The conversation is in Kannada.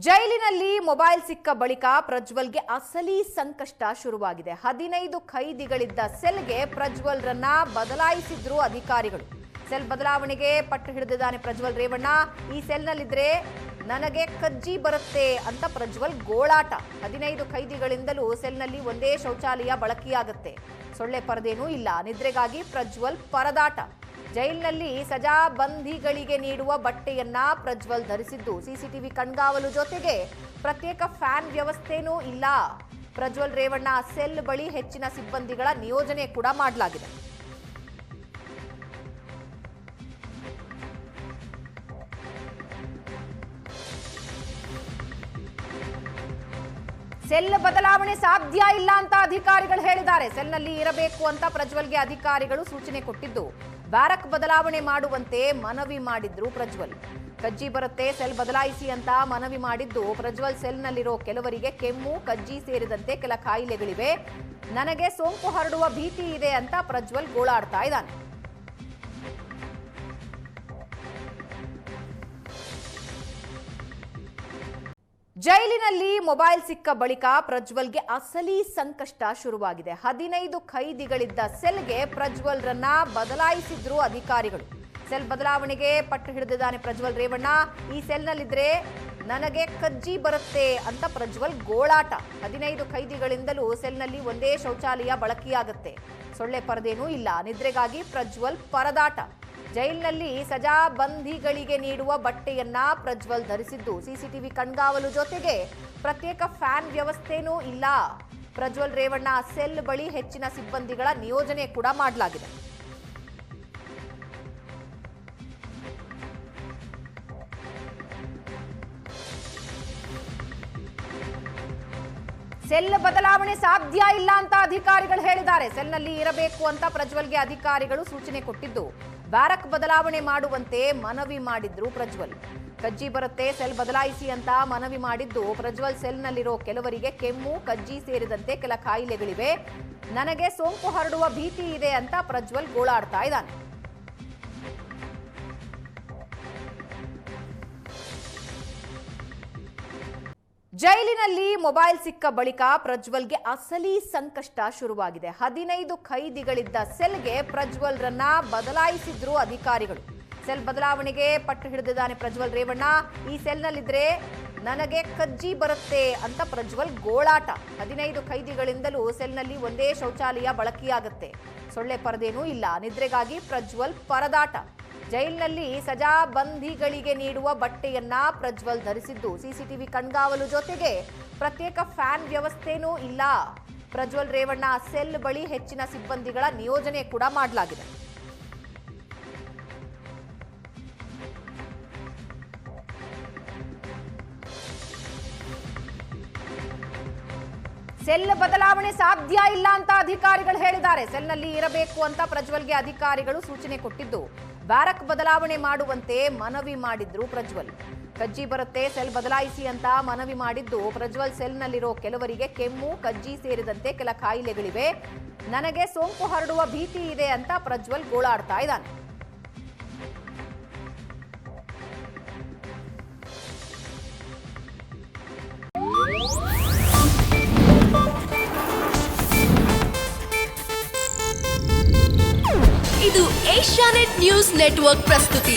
ಜೈಲಿನಲ್ಲಿ ಮೊಬೈಲ್ ಸಿಕ್ಕ ಬಳಿಕ ಪ್ರಜ್ವಲ್ಗೆ ಅಸಲಿ ಸಂಕಷ್ಟ ಶುರುವಾಗಿದೆ. 15 ಖೈದಿಗಳಿದ್ದ ಸೆಲ್ಗೆ ಪ್ರಜ್ವಲ್ರನ್ನ ಬದಲಾಯಿಸಿದ್ರು ಅಧಿಕಾರಿಗಳು. ಸೆಲ್ ಬದಲಾವಣೆಗೆ ಪಟ್ಟು ಹಿಡಿದಿದ್ದಾನೆ ಪ್ರಜ್ವಲ್ ರೇವಣ್ಣ. ಈ ಸೆಲ್ನಲ್ಲಿದ್ರೆ ನನಗೆ ಕಜ್ಜಿ ಬರುತ್ತೆ ಅಂತ ಪ್ರಜ್ವಲ್ ಗೋಳಾಟ. 15 ಖೈದಿಗಳಿಂದಲೂ ಸೆಲ್ನಲ್ಲಿ ಒಂದೇ ಶೌಚಾಲಯ ಬಳಕೆಯಾಗುತ್ತೆ. ಸೊಳ್ಳೆ ಪರದೇನೂ ಇಲ್ಲ. ನಿದ್ರೆಗಾಗಿ ಪ್ರಜ್ವಲ್ ಪರದಾಟ. ಜೈಲಿನಲ್ಲಿ ಸಜಾ ಬಂಧಿಗಳಿಗೆ ನೀಡುವ ಬಟ್ಟೆಯನ್ನ ಪ್ರಜ್ವಲ್ ಧರಿಸಿದ್ದು ಸಿಸಿಟಿವಿ ಕಣ್ಗಾವಲು ಜೊತೆಗೆ ಪ್ರತ್ಯೇಕ ಫ್ಯಾನ್ ವ್ಯವಸ್ಥೆನೂ ಇಲ್ಲ. ಪ್ರಜ್ವಲ್ ರೇವಣ್ಣ ಸೆಲ್ ಬಳಿ ಹೆಚ್ಚಿನ ಸಿಬ್ಬಂದಿಗಳ ನಿಯೋಜನೆ ಕೂಡ ಮಾಡಲಾಗಿದೆ. ಸೆಲ್ ಬದಲಾವಣೆ ಸಾಧ್ಯ ಇಲ್ಲ ಅಂತ ಅಧಿಕಾರಿಗಳು ಹೇಳಿದ್ದಾರೆ. ಸೆಲ್ನಲ್ಲಿ ಇರಬೇಕು ಅಂತ ಪ್ರಜ್ವಲ್ಗೆ ಅಧಿಕಾರಿಗಳು ಸೂಚನೆ ಕೊಟ್ಟಿದ್ದು ಬ್ಯಾರಕ್ ಬದಲಾವಣೆ ಮಾಡುವಂತೆ ಮನವಿ ಮಾಡಿದ್ರು ಪ್ರಜ್ವಲ್. ಕಜ್ಜಿ ಬರುತ್ತೆ, ಸೆಲ್ ಬದಲಾಯಿಸಿ ಅಂತ ಮನವಿ ಮಾಡಿದ್ದು ಪ್ರಜ್ವಲ್ ಸೆಲ್ನಲ್ಲಿರೋ ಕೆಲವರಿಗೆ ಕೆಮ್ಮು, ಕಜ್ಜಿ ಸೇರಿದಂತೆ ಕೆಲ ಕಾಯಿಲೆಗಳಿವೆ, ನನಗೆ ಸೋಂಕು ಹರಡುವ ಭೀತಿ ಇದೆ ಅಂತ ಪ್ರಜ್ವಲ್ ಗೋಳಾಡ್ತಾ ಇದ್ದಾನೆ. ಜೈಲಿನಲ್ಲಿ ಮೊಬೈಲ್ ಸಿಕ್ಕ ಬಳಿಕ ಪ್ರಜ್ವಲ್ಗೆ ಅಸಲಿ ಸಂಕಷ್ಟ ಶುರುವಾಗಿದೆ. 15 ಖೈದಿಗಳಿದ್ದ ಸೆಲ್ಗೆ ಪ್ರಜ್ವಲ್ರನ್ನ ಬದಲಾಯಿಸಿದ್ರು ಅಧಿಕಾರಿಗಳು. ಸೆಲ್ ಬದಲಾವಣೆಗೆ ಪಟ್ಟು ಹಿಡಿದಿದ್ದಾನೆ ಪ್ರಜ್ವಲ್ ರೇವಣ್ಣ. ಈ ಸೆಲ್ನಲ್ಲಿದ್ರೆ ನನಗೆ ಕಜ್ಜಿ ಬರುತ್ತೆ ಅಂತ ಪ್ರಜ್ವಲ್ ಗೋಳಾಟ. 15 ಖೈದಿಗಳಿಂದಲೂ ಸೆಲ್ನಲ್ಲಿ ಒಂದೇ ಶೌಚಾಲಯ ಬಳಕೆಯಾಗುತ್ತೆ. ಸೊಳ್ಳೆ ಪರದೇನೂ ಇಲ್ಲ. ನಿದ್ರೆಗಾಗಿ ಪ್ರಜ್ವಲ್ ಪರದಾಟ. ಜೈಲಿನಲ್ಲಿ ಸಜಾ ಬಂಧಿಗಳಿಗೆ ನೀಡುವ ಬಟ್ಟೆಯನ್ನ ಪ್ರಜ್ವಲ್ ಧರಿಸಿದ್ದು ಸಿಸಿಟಿವಿ ಕಣ್ಗಾವಲು ಜೊತೆಗೆ ಪ್ರತ್ಯೇಕ ಫ್ಯಾನ್ ವ್ಯವಸ್ಥೆನೂ ಇಲ್ಲ. ಪ್ರಜ್ವಲ್ ರೇವಣ್ಣ ಸೆಲ್ ಬಳಿ ಹೆಚ್ಚಿನ ಸಿಬ್ಬಂದಿಗಳ ನಿಯೋಜನೆ ಕೂಡ ಮಾಡಲಾಗಿದೆ. ಸೆಲ್ ಬದಲಾವಣೆ ಸಾಧ್ಯ ಇಲ್ಲ ಅಂತ ಅಧಿಕಾರಿಗಳು ಹೇಳಿದ್ದಾರೆ. ಸೆಲ್ನಲ್ಲಿ ಇರಬೇಕು ಅಂತ ಪ್ರಜ್ವಲ್ಗೆ ಅಧಿಕಾರಿಗಳು ಸೂಚನೆ ಕೊಟ್ಟಿದ್ದು ಬ್ಯಾರಕ್ ಬದಲಾವಣೆ ಮಾಡುವಂತೆ ಮನವಿ ಮಾಡಿದ್ರು ಪ್ರಜ್ವಲ್. ಕಜ್ಜಿ ಬರುತ್ತೆ, ಸೆಲ್ ಬದಲಾಯಿಸಿ ಅಂತ ಮನವಿ ಮಾಡಿದ್ದು ಪ್ರಜ್ವಲ್ ಸೆಲ್ನಲ್ಲಿರೋ ಕೆಲವರಿಗೆ ಕೆಮ್ಮು, ಕಜ್ಜಿ ಸೇರಿದಂತೆ ಕೆಲ ಕಾಯಿಲೆಗಳಿವೆ, ನನಗೆ ಸೋಂಕು ಹರಡುವ ಭೀತಿ ಇದೆ ಅಂತ ಪ್ರಜ್ವಲ್ ಗೋಳಾಡ್ತಾ ಇದ್ದಾನೆ. ಜೈಲಿನಲ್ಲಿ ಮೊಬೈಲ್ ಸಿಕ್ಕ ಬಳಿಕ ಪ್ರಜ್ವಲ್ಗೆ ಅಸಲಿ ಸಂಕಷ್ಟ ಶುರುವಾಗಿದೆ. 15 ಖೈದಿಗಳಿದ್ದ ಸೆಲ್ಗೆ ಪ್ರಜ್ವಲ್ರನ್ನ ಬದಲಾಯಿಸಿದ್ರು ಅಧಿಕಾರಿಗಳು. ಸೆಲ್ ಬದಲಾವಣೆಗೆ ಪಟ್ಟು ಹಿಡಿದಿದ್ದಾನೆ ಪ್ರಜ್ವಲ್ ರೇವಣ್ಣ. ಈ ಸೆಲ್ನಲ್ಲಿದ್ರೆ ನನಗೆ ಕಜ್ಜಿ ಬರುತ್ತೆ ಅಂತ ಪ್ರಜ್ವಲ್ ಗೋಳಾಟ. 15 ಖೈದಿಗಳಿಂದಲೂ ಸೆಲ್ನಲ್ಲಿ ಒಂದೇ ಶೌಚಾಲಯ ಬಳಕೆಯಾಗುತ್ತೆ. ಸೊಳ್ಳೆ ಪರದೇನೂ ಇಲ್ಲ. ನಿದ್ರೆಗಾಗಿ ಪ್ರಜ್ವಲ್ ಪರದಾಟ. ಜೈಲಿನಲ್ಲಿ ಸಜಾ ಬಂಧಿಗಳಿಗೆ ನೀಡುವ ಬಟ್ಟೆಯನ್ನ ಪ್ರಜ್ವಲ್ ಧರಿಸಿದ್ದು ಸಿಸಿಟಿವಿ ಕಣ್ಗಾವಲು ಜೊತೆಗೆ ಪ್ರತ್ಯೇಕ ಫ್ಯಾನ್ ವ್ಯವಸ್ಥೆನೂ ಇಲ್ಲ. ಪ್ರಜ್ವಲ್ ರೇವಣ್ಣ ಸೆಲ್ ಬಳಿ ಹೆಚ್ಚಿನ ಸಿಬ್ಬಂದಿಗಳ ನಿಯೋಜನೆ ಕೂಡ ಮಾಡಲಾಗಿದೆ. ಸೆಲ್ ಬದಲಾವಣೆ ಸಾಧ್ಯ ಇಲ್ಲ ಅಂತ ಅಧಿಕಾರಿಗಳು ಹೇಳಿದ್ದಾರೆ. ಸೆಲ್ನಲ್ಲಿ ಇರಬೇಕು ಅಂತ ಪ್ರಜ್ವಲ್ಗೆ ಅಧಿಕಾರಿಗಳು ಸೂಚನೆ ಕೊಟ್ಟಿದ್ದು ಬ್ಯಾರಕ್ ಬದಲಾವಣೆ ಮಾಡುವಂತೆ ಮನವಿ ಮಾಡಿದ್ರು ಪ್ರಜ್ವಲ್. ಕಜ್ಜಿ ಬರುತ್ತೆ, ಸೆಲ್ ಬದಲಾಯಿಸಿ ಅಂತ ಮನವಿ ಮಾಡಿದ್ದು ಪ್ರಜ್ವಲ್ ಸೆಲ್ನಲ್ಲಿರೋ ಕೆಲವರಿಗೆ ಕೆಮ್ಮು, ಕಜ್ಜಿ ಸೇರಿದಂತೆ ಕೆಲ ಕಾಯಿಲೆಗಳಿವೆ, ನನಗೆ ಸೋಂಕು ಹರಡುವ ಭೀತಿ ಇದೆ ಅಂತ ಪ್ರಜ್ವಲ್ ಗೋಳಾಡ್ತಾ ಇದ್ದಾನೆ. ಇದು ಏಷ್ಯಾನೆಟ್ ನ್ಯೂಸ್ ನೆಟ್ವರ್ಕ್ ಪ್ರಸ್ತುತಿ.